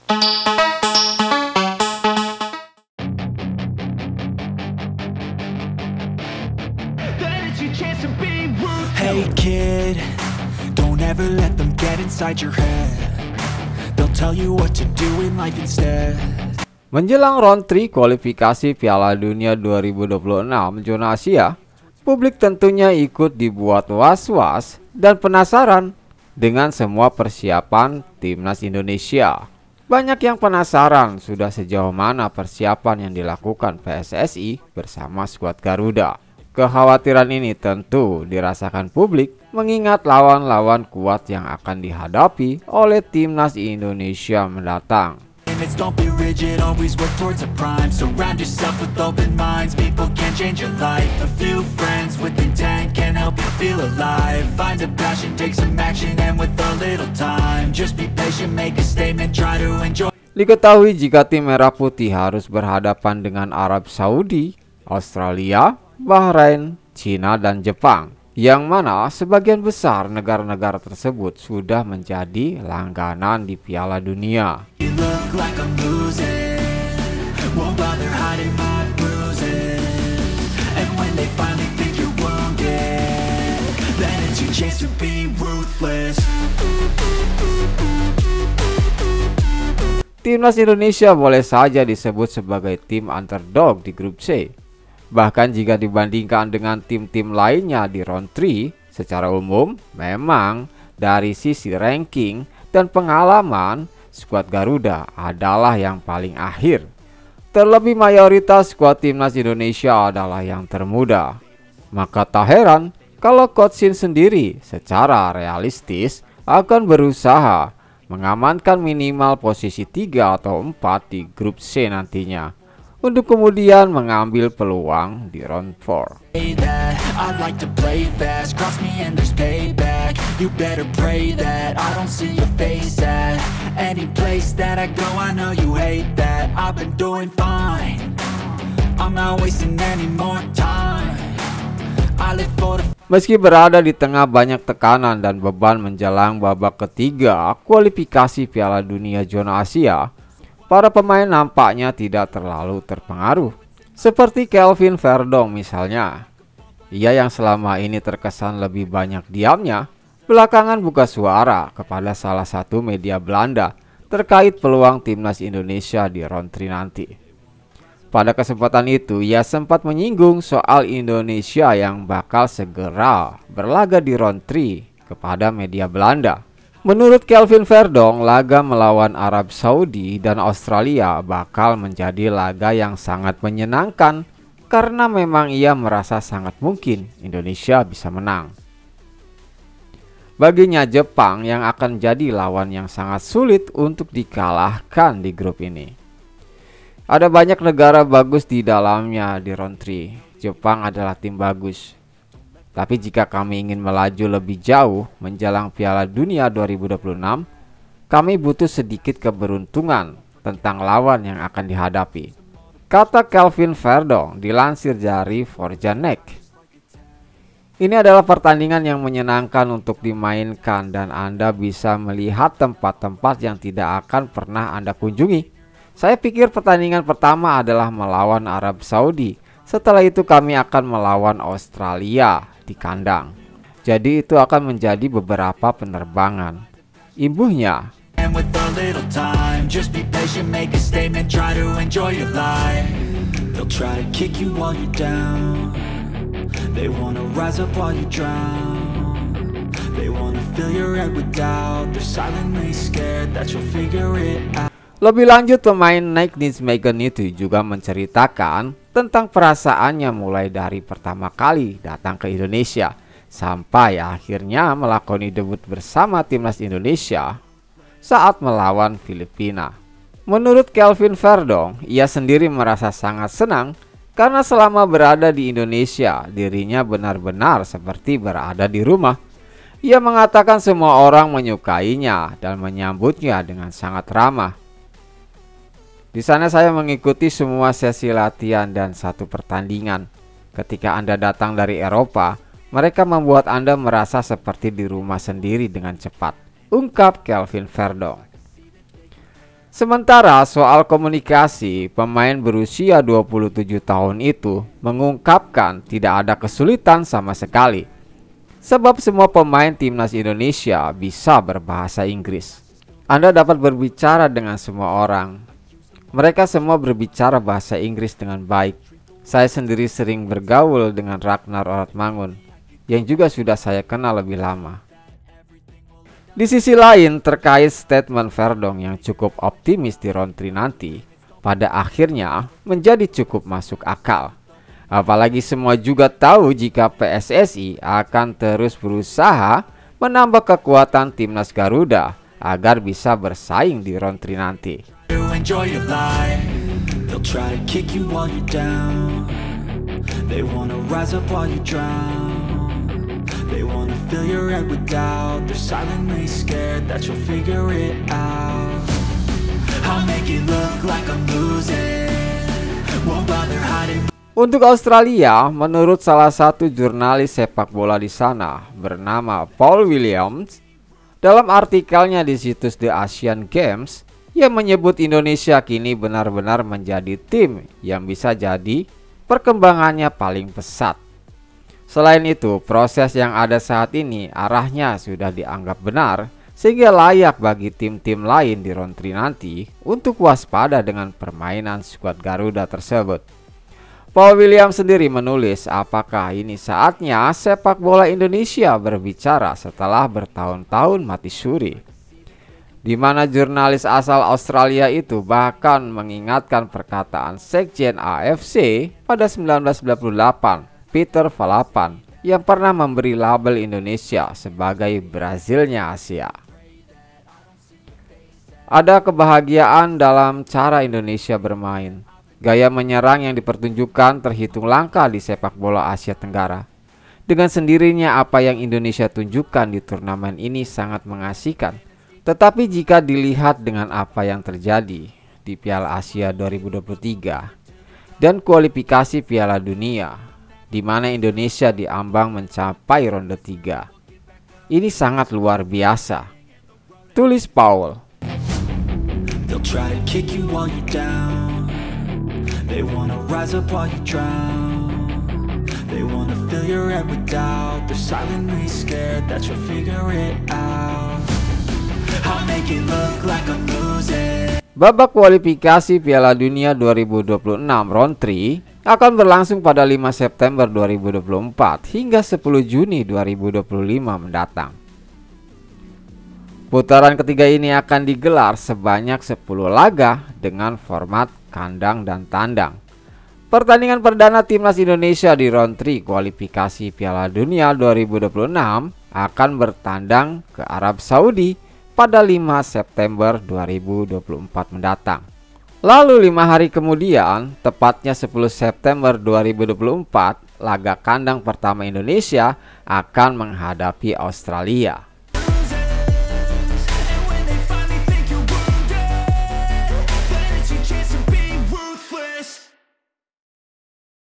Hey kid, don't ever let them get inside your head. They'll tell you what to do in life instead. Menjelang round 3 kualifikasi Piala Dunia 2026 zona Asia, publik tentunya ikut dibuat was-was dan penasaran dengan semua persiapan timnas Indonesia. Banyak yang penasaran sudah sejauh mana persiapan yang dilakukan PSSI bersama skuad Garuda. Kekhawatiran ini tentu dirasakan publik mengingat lawan-lawan kuat yang akan dihadapi oleh timnas Indonesia mendatang. Don't be rigid, always work towards a prime. Surround yourself with open minds. People can change your life. A few friends with intent can help you feel alive. Find a passion, take some action, and with a little time, just be patient, make a statement, try to enjoy. Diketahui jika tim merah putih harus berhadapan dengan Arab Saudi, Australia, Bahrain, Cina, dan Jepang, yang mana sebagian besar negara-negara tersebut sudah menjadi langganan di Piala Dunia. Timnas Indonesia boleh saja disebut sebagai tim underdog di grup C. Bahkan jika dibandingkan dengan tim-tim lainnya di round 3, secara umum memang dari sisi ranking dan pengalaman, skuad Garuda adalah yang paling akhir. Terlebih mayoritas skuad timnas Indonesia adalah yang termuda. Maka tak heran kalau Coach Shin sendiri secara realistis akan berusaha mengamankan minimal posisi 3 atau 4 di grup C nantinya, untuk kemudian mengambil peluang di round 4. Meski berada di tengah banyak tekanan dan beban menjelang babak ketiga kualifikasi Piala Dunia zona Asia, para pemain nampaknya tidak terlalu terpengaruh. Seperti Kelvin Verdong misalnya. Ia yang selama ini terkesan lebih banyak diamnya, belakangan buka suara kepada salah satu media Belanda terkait peluang timnas Indonesia di round 3 nanti. Pada kesempatan itu, ia sempat menyinggung soal Indonesia yang bakal segera berlaga di round 3 kepada media Belanda. Menurut Kelvin Verdong, laga melawan Arab Saudi dan Australia bakal menjadi laga yang sangat menyenangkan karena memang ia merasa sangat mungkin Indonesia bisa menang. Baginya Jepang yang akan jadi lawan yang sangat sulit untuk dikalahkan di grup ini. Ada banyak negara bagus di dalamnya di round 3. Jepang adalah tim bagus. Tapi jika kami ingin melaju lebih jauh menjelang Piala Dunia 2026, kami butuh sedikit keberuntungan tentang lawan yang akan dihadapi, kata Kelvin Verdong dilansir dari Forjanek. Ini adalah pertandingan yang menyenangkan untuk dimainkan dan Anda bisa melihat tempat-tempat yang tidak akan pernah Anda kunjungi. Saya pikir pertandingan pertama adalah melawan Arab Saudi. Setelah itu kami akan melawan Australia di kandang. Jadi itu akan menjadi beberapa penerbangan, imbuhnya. Lebih lanjut, pemain Nick Nijmegen itu juga menceritakan tentang perasaannya mulai dari pertama kali datang ke Indonesia sampai akhirnya melakoni debut bersama timnas Indonesia saat melawan Filipina. Menurut Kelvin Verdong, ia sendiri merasa sangat senang karena selama berada di Indonesia dirinya benar-benar seperti berada di rumah. Ia mengatakan semua orang menyukainya dan menyambutnya dengan sangat ramah. Di sana saya mengikuti semua sesi latihan dan satu pertandingan. Ketika Anda datang dari Eropa, mereka membuat Anda merasa seperti di rumah sendiri dengan cepat, ungkap Kelvin Verdong. Sementara soal komunikasi, pemain berusia 27 tahun itu mengungkapkan tidak ada kesulitan sama sekali. Sebab semua pemain timnas Indonesia bisa berbahasa Inggris. Anda dapat berbicara dengan semua orang. Mereka semua berbicara bahasa Inggris dengan baik. Saya sendiri sering bergaul dengan Ragnar Oratmangun, yang juga sudah saya kenal lebih lama. Di sisi lain, terkait statement Verdonk yang cukup optimis di round 3 nanti, pada akhirnya menjadi cukup masuk akal. Apalagi semua juga tahu jika PSSI akan terus berusaha menambah kekuatan timnas Garuda agar bisa bersaing di round 3 nanti. Enjoy your life. They'll try to kick you while you're down. They wanna rise up while you drown. They wanna fill your head with doubt. They're silently scared that you'll figure it out. I'll make it look like I'm losing. Won't bother hiding. Untuk Australia, menurut salah satu jurnalis sepak bola di sana bernama Paul Williams, dalam artikelnya di situs The Asian Games, ia menyebut Indonesia kini benar-benar menjadi tim yang bisa jadi perkembangannya paling pesat. Selain itu, proses yang ada saat ini arahnya sudah dianggap benar, sehingga layak bagi tim-tim lain di round 3 nanti untuk waspada dengan permainan skuad Garuda tersebut. Paul Williams sendiri menulis apakah ini saatnya sepak bola Indonesia berbicara setelah bertahun-tahun mati suri. Di mana jurnalis asal Australia itu bahkan mengingatkan perkataan Sekjen AFC pada 1998, Peter Valapan, yang pernah memberi label Indonesia sebagai Brazilnya Asia. Ada kebahagiaan dalam cara Indonesia bermain. Gaya menyerang yang dipertunjukkan terhitung langka di sepak bola Asia Tenggara. Dengan sendirinya apa yang Indonesia tunjukkan di turnamen ini sangat mengasihkan. Tetapi jika dilihat dengan apa yang terjadi di Piala Asia 2023 dan kualifikasi Piala Dunia, di mana Indonesia diambang mencapai ronde 3, ini sangat luar biasa, tulis Paul. They'll try to kick you while you're down. They wanna rise up while you drown. They wanna fill your head with doubt. They're silently scared that you'll figure it out. I'll make it look like I'm losing. Babak kualifikasi Piala Dunia 2026 round 3 akan berlangsung pada 5 September 2024 hingga 10 Juni 2025 mendatang. Putaran ketiga ini akan digelar sebanyak 10 laga dengan format kandang dan tandang. Pertandingan perdana timnas Indonesia di round 3 kualifikasi Piala Dunia 2026 akan bertandang ke Arab Saudi pada 5 September 2024 mendatang. Lalu 5 hari kemudian, tepatnya 10 September 2024, laga kandang pertama Indonesia akan menghadapi Australia.